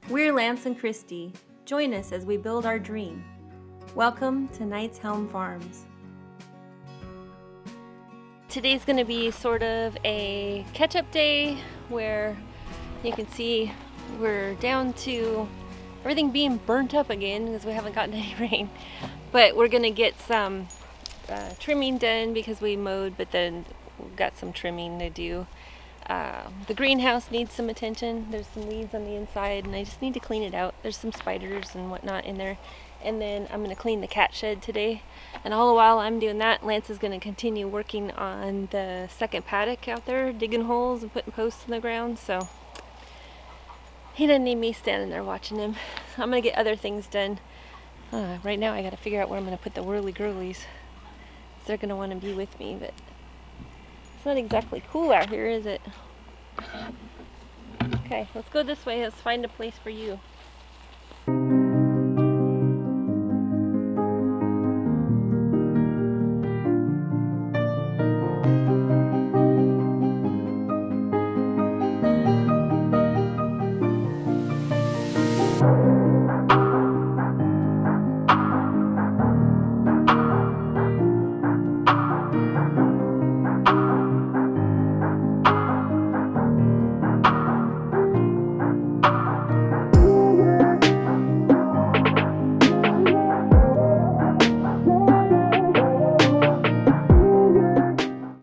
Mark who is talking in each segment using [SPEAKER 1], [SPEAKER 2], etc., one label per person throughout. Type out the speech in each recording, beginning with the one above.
[SPEAKER 1] We're Lance and Christy. Join us as we build our dream. Welcome to Knight's Helm Farms. Today's going to be sort of a catch-up day where you can see we're down to everything being burnt up again because we haven't gotten any rain. But we're going to get some trimming done because we mowed, but then we've got some trimming to do. The greenhouse needs some attention. There's some weeds on the inside and I just need to clean it out. There's some spiders and whatnot in there. And then I'm going to clean the cat shed today. And all the while I'm doing that, Lance is going to continue working on the second paddock out there, digging holes and putting posts in the ground. So he doesn't need me standing there watching him. So I'm going to get other things done. Right now I got to figure out where I'm going to put the whirly girlies. They're going to want to be with me, but it's not exactly cool out here, is it? Okay, let's go this way. Let's find a place for you.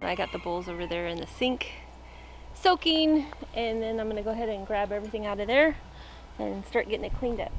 [SPEAKER 1] I got the bowls over there in the sink soaking, and then I'm going to go ahead and grab everything out of there and start getting it cleaned up.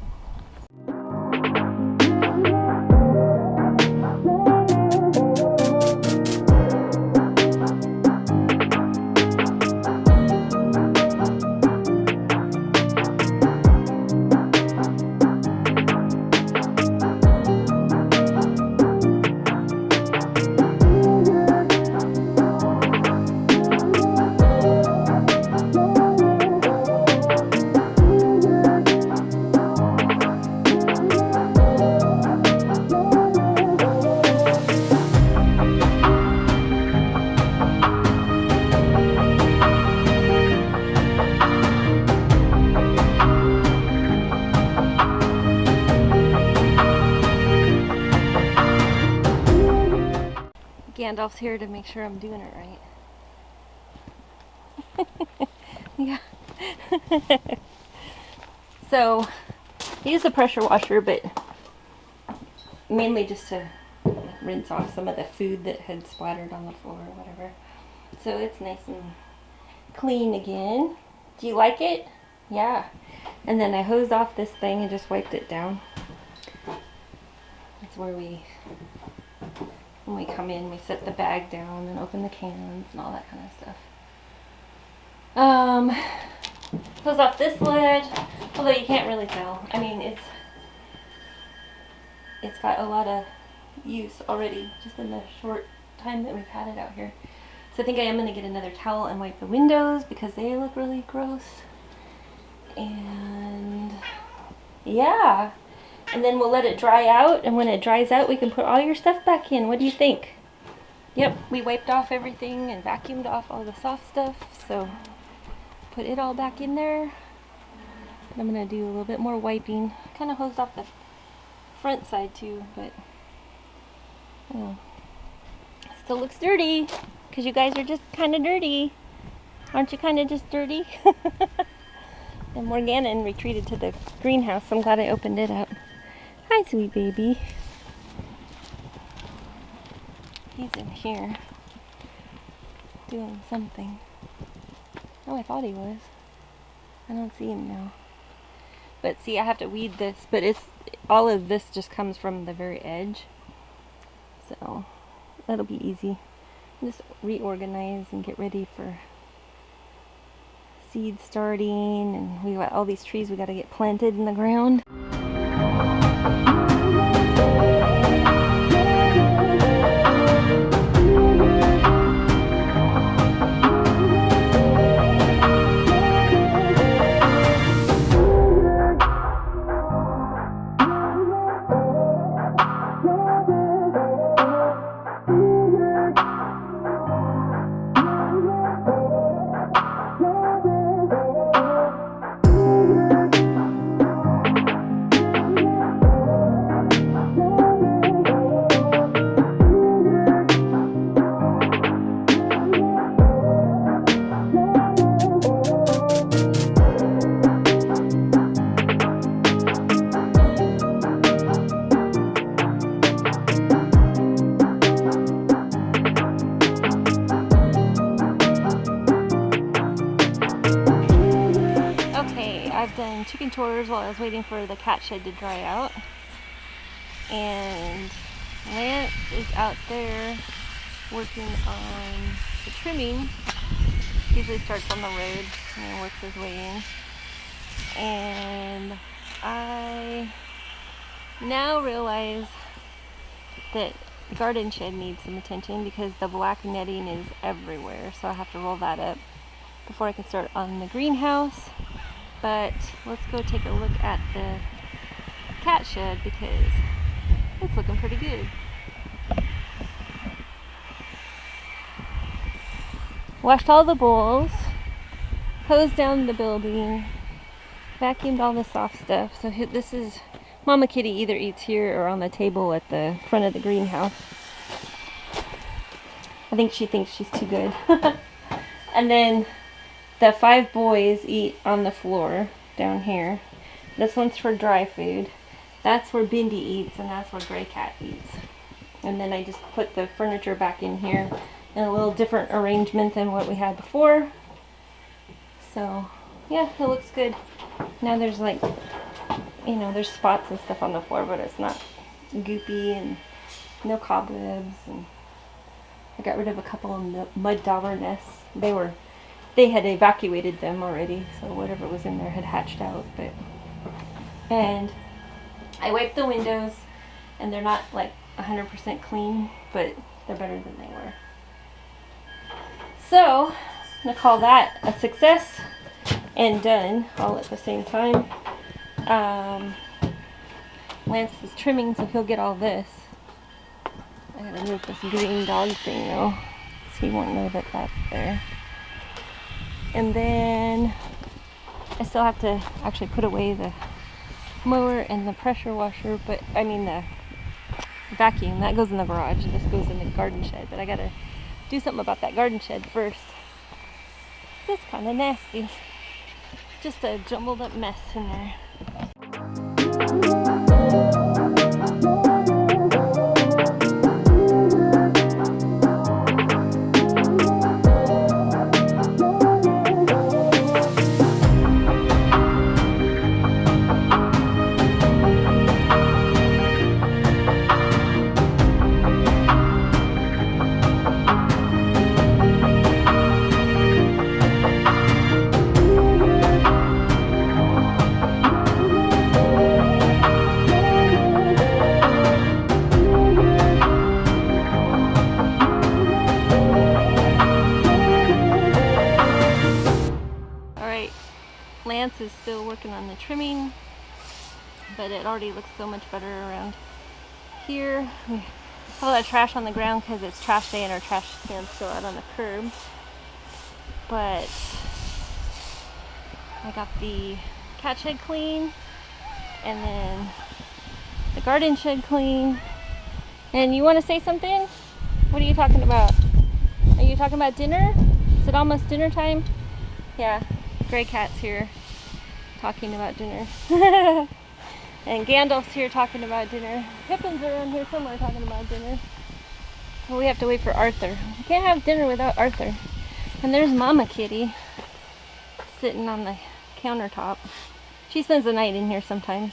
[SPEAKER 1] Gandalf's here to make sure I'm doing it right. Yeah. So, I use a pressure washer, but mainly just to rinse off some of the food that had splattered on the floor or whatever. So it's nice and clean again. Do you like it? Yeah. And then I hosed off this thing and just wiped it down. That's where when we come in, we set the bag down and open the cans and all that kind of stuff. Close off this lid, although you can't really tell. I mean, it's got a lot of use already, just in the short time that we've had it out here. So I think I am going to get another towel and wipe the windows because they look really gross. And yeah. And then we'll let it dry out, and when it dries out, we can put all your stuff back in. What do you think? Yep, we wiped off everything and vacuumed off all the soft stuff, so put it all back in there. I'm going to do a little bit more wiping. Kind of hosed off the front side too, but still looks dirty, because you guys are just kind of dirty. Aren't you kind of just dirty? And Morgana retreated to the greenhouse. I'm glad I opened it up. Hi, sweet baby. He's in here doing something. Oh, I thought he was. I don't see him now. But see, I have to weed this, but all of this just comes from the very edge. So that'll be easy. Just reorganize and get ready for seed starting, and we got all these trees we got to get planted in the ground. I've done chicken chores while I was waiting for the cat shed to dry out. And Lance is out there working on the trimming. He usually starts on the road and then works his way in. And I now realize that the garden shed needs some attention because the black netting is everywhere. So I have to roll that up before I can start on the greenhouse. But let's go take a look at the cat shed because it's looking pretty good. Washed all the bowls, hosed down the building, vacuumed all the soft stuff. So this is, Mama Kitty either eats here or on the table at the front of the greenhouse. I think she thinks she's too good. And then the 5 boys eat on the floor down here. This one's for dry food. That's where Bindi eats, and that's where Gray Cat eats. And then I just put the furniture back in here in a little different arrangement than what we had before. So yeah, it looks good. Now there's like, you know, there's spots and stuff on the floor, but it's not goopy and no cobwebs. And I got rid of a couple of mud dauber nests. They had evacuated them already, so whatever was in there had hatched out. And I wiped the windows, and they're not like 100% clean, but they're better than they were. So I'm gonna call that a success and done all at the same time. Lance is trimming, so he'll get all this. I gotta move this green dog thing though, so he won't know that that's there. And then I still have to actually put away the mower and the pressure washer, but I mean the vacuum, that goes in the garage. This goes in the garden shed, but I gotta do something about that garden shed first. It's kind of nasty. Just a jumbled up mess in there. Lance is still working on the trimming, but it already looks so much better around here. We have a lot of trash on the ground because it's trash day and our trash can's still out on the curb. But I got the cat shed clean, and then the garden shed clean. And you want to say something? What are you talking about? Are you talking about dinner? Is it almost dinner time? Yeah. Gray Cat's here talking about dinner. And Gandalf's here talking about dinner. Pippin's around here somewhere talking about dinner. Well, we have to wait for Arthur. We can't have dinner without Arthur. And there's Mama Kitty sitting on the countertop. She spends the night in here sometimes.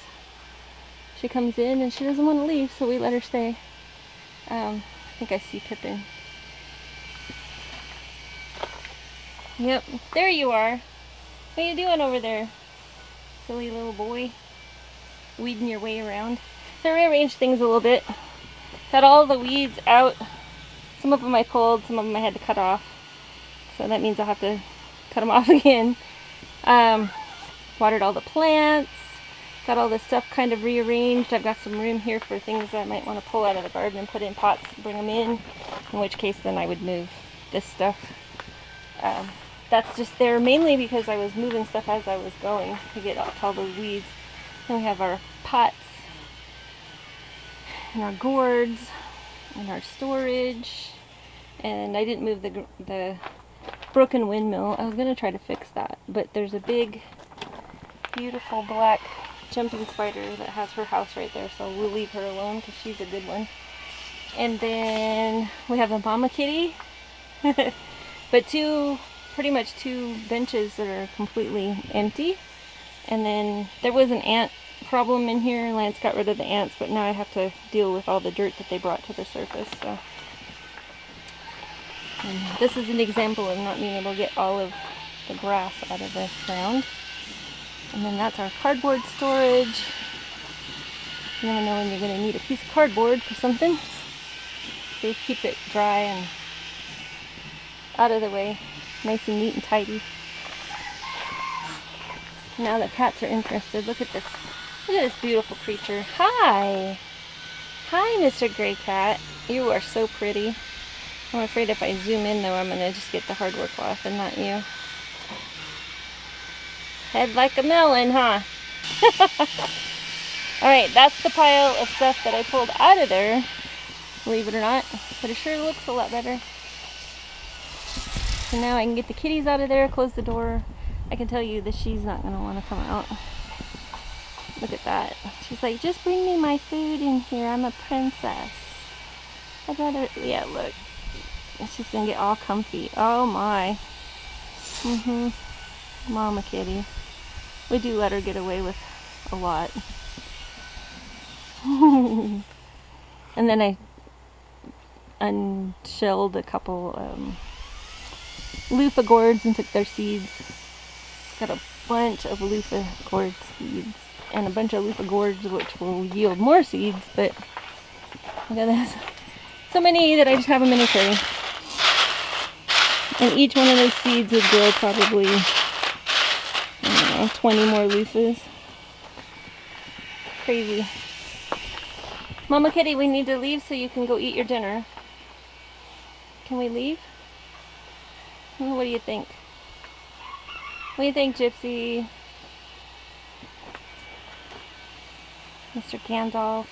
[SPEAKER 1] She comes in and she doesn't want to leave, so we let her stay. I think I see Pippin. Yep, there you are. What are you doing over there? Silly little boy. Weeding your way around. So I rearranged things a little bit. Got all the weeds out. Some of them I pulled, some of them I had to cut off. So that means I'll have to cut them off again. Watered all the plants. Got all this stuff kind of rearranged. I've got some room here for things that I might want to pull out of the garden and put in pots, bring them in which case then I would move this stuff. That's just there mainly because I was moving stuff as I was going to get off all those weeds. Then we have our pots and our gourds and our storage. And I didn't move the broken windmill. I was going to try to fix that, but there's a big, beautiful black jumping spider that has her house right there, so we'll leave her alone because she's a good one. And then we have a Mama Kitty, but pretty much two benches that are completely empty. And then there was an ant problem in here. Lance got rid of the ants, but now I have to deal with all the dirt that they brought to the surface. So and this is an example of not being able to get all of the grass out of the ground. And then that's our cardboard storage. You never know when you're going to need a piece of cardboard for something. So it keeps it dry and out of the way, nice and neat and tidy. Now the cats are interested. Look at this. Look at this beautiful creature. Hi! Hi, Mr. Gray Cat. You are so pretty. I'm afraid if I zoom in though, I'm going to just get the hard work off and not you. Head like a melon, huh? Alright, that's the pile of stuff that I pulled out of there, believe it or not. But it sure looks a lot better. So now I can get the kitties out of there, close the door. I can tell you that she's not going to want to come out. Look at that. She's like, just bring me my food in here. I'm a princess. I'd rather, yeah, look. And she's going to get all comfy. Oh my. Mama kitty. We do let her get away with a lot. And then I unshelled a couple loofah gourds and took their seeds. Got a bunch of loofah gourd seeds and a bunch of loofah gourds which will yield more seeds, but look at this. So many that I just have them in a tray. And each one of those seeds would grow probably, I don't know, 20 more loofahs. Crazy. Mama Kitty, we need to leave so you can go eat your dinner. Can we leave? What do you think? What do you think, Gypsy? Mr. Gandalf?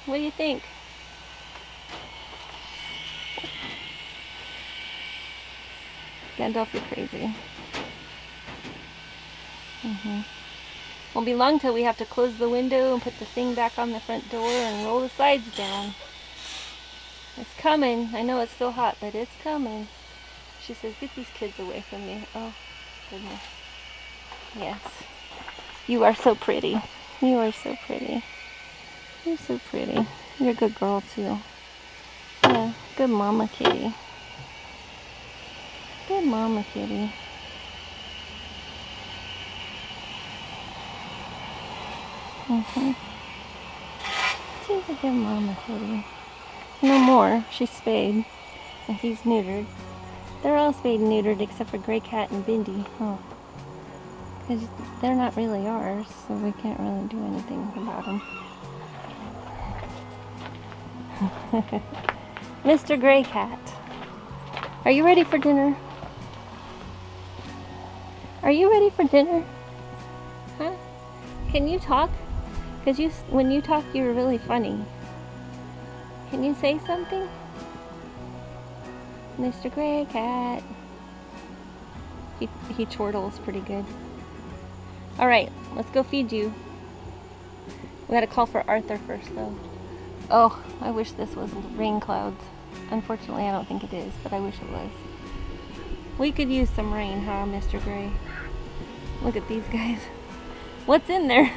[SPEAKER 1] What do you think? Gandalf, you're crazy. Won't be long till we have to close the window and put the thing back on the front door and roll the sides down. It's coming. I know it's still hot, but it's coming. She says, get these kids away from me. Oh, goodness. Yes. You are so pretty. You are so pretty. You're so pretty. You're a good girl, too. Yeah, good Mama Kitty. Good Mama Kitty. She's a good Mama Kitty. No more. She's spayed. And he's neutered. They're all spayed and neutered except for Gray Cat and Bindi. Oh. Because they're not really ours, so we can't really do anything about them. Mr. Gray Cat. Are you ready for dinner? Are you ready for dinner? Huh? Can you talk? Because when you talk, you're really funny. Can you say something? Mr. Gray Cat. He chortles pretty good. Alright, let's go feed you. We gotta call for Arthur first, though. Oh, I wish this was rain clouds. Unfortunately, I don't think it is, but I wish it was. We could use some rain, huh, Mr. Gray? Look at these guys. What's in there?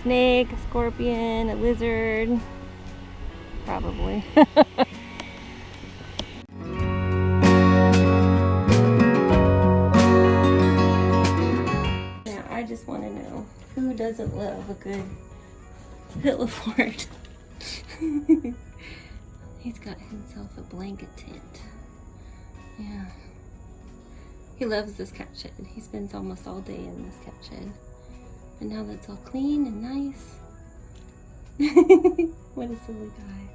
[SPEAKER 1] Snake, a scorpion, a lizard. Probably. Now, I just want to know, who doesn't love a good pillow fort? He's got himself a blanket tent. Yeah. He loves this cat shed. He spends almost all day in this cat shed. And now that's all clean and nice. What a silly guy.